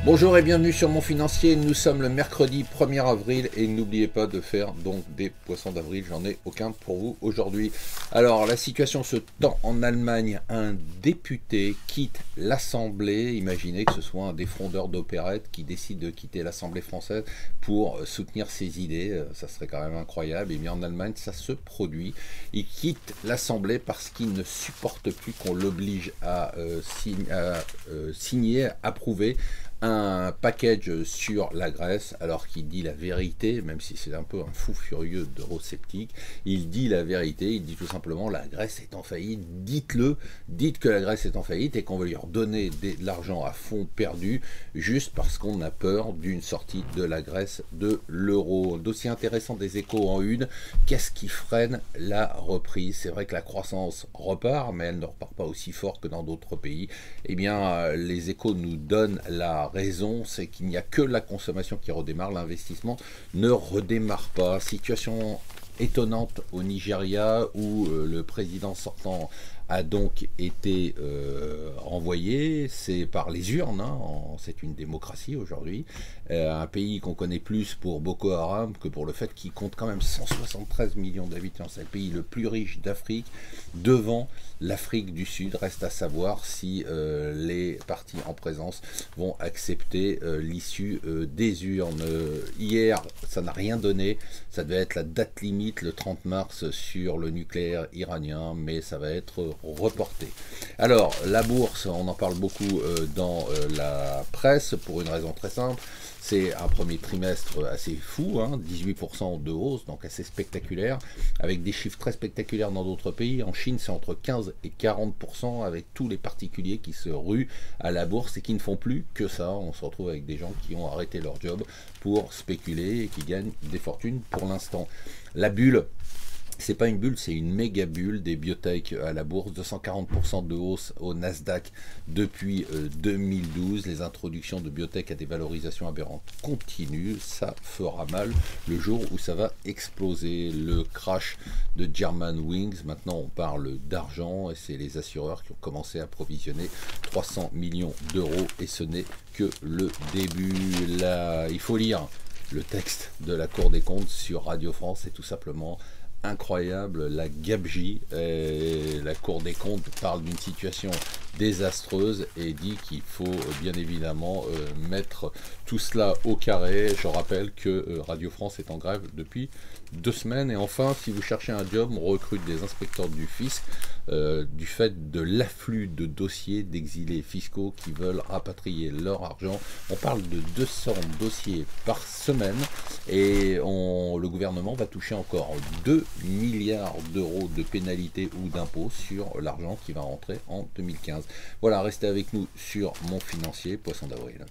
Bonjour et bienvenue sur Mon Financier, nous sommes le mercredi 1er avril et n'oubliez pas de faire donc des poissons d'avril, j'en ai aucun pour vous aujourd'hui. Alors la situation se tend en Allemagne, un député quitte l'Assemblée, imaginez que ce soit un des frondeurs d'opérette qui décide de quitter l'Assemblée française pour soutenir ses idées, ça serait quand même incroyable. Et bien en Allemagne ça se produit, il quitte l'Assemblée parce qu'il ne supporte plus qu'on l'oblige à signer, approuver un package sur la Grèce, alors qu'il dit la vérité, même si c'est un peu un fou furieux d'eurosceptique. Il dit la vérité, il dit tout simplement la Grèce est en faillite, dites-le, dites que la Grèce est en faillite et qu'on veut lui redonner de l'argent à fond perdu juste parce qu'on a peur d'une sortie de la Grèce de l'euro. Dossier intéressant des Échos en une, qu'est-ce qui freine la reprise? C'est vrai que la croissance repart, mais elle ne repart pas aussi fort que dans d'autres pays. Eh bien, les Échos nous donnent la raison, c'est qu'il n'y a que la consommation qui redémarre, l'investissement ne redémarre pas. Situation étonnante au Nigeria où le président sortant a donc été renvoyé, c'est par les urnes, hein, c'est une démocratie aujourd'hui, un pays qu'on connaît plus pour Boko Haram que pour le fait qu'il compte quand même 173 millions d'habitants, c'est le pays le plus riche d'Afrique, devant l'Afrique du Sud. Reste à savoir si les partis en présence vont accepter l'issue des urnes. Hier, ça n'a rien donné, ça devait être la date limite, le 30 mars, sur le nucléaire iranien, mais ça va être reporté. Alors, la bourse, on en parle beaucoup dans la presse, pour une raison très simple. C'est un premier trimestre assez fou, hein, 18% de hausse, donc assez spectaculaire, avec des chiffres très spectaculaires dans d'autres pays. En Chine, c'est entre 15 et 40%, avec tous les particuliers qui se ruent à la bourse et qui ne font plus que ça. On se retrouve avec des gens qui ont arrêté leur job pour spéculer et qui gagnent des fortunes pour l'instant. La bulle, c'est pas une bulle, c'est une méga bulle des biotech à la bourse, 240% de hausse au Nasdaq depuis 2012. Les introductions de biotech à des valorisations aberrantes continuent, ça fera mal le jour où ça va exploser. Le crash de Germanwings, maintenant on parle d'argent et c'est les assureurs qui ont commencé à provisionner 300 millions d'euros et ce n'est que le début. Là, il faut lire le texte de la Cour des comptes sur Radio France, c'est tout simplement incroyable, la gabegie. La Cour des comptes parle d'une situation désastreuse et dit qu'il faut bien évidemment mettre tout cela au carré. Je rappelle que Radio France est en grève depuis 2 semaines. Et enfin, si vous cherchez un job, on recrute des inspecteurs du fisc du fait de l'afflux de dossiers d'exilés fiscaux qui veulent rapatrier leur argent. On parle de 200 dossiers par semaine et le gouvernement va toucher encore 2 milliards d'euros de pénalités ou d'impôts sur l'argent qui va rentrer en 2015. Voilà, restez avec nous sur Mon Financier, poisson d'avril.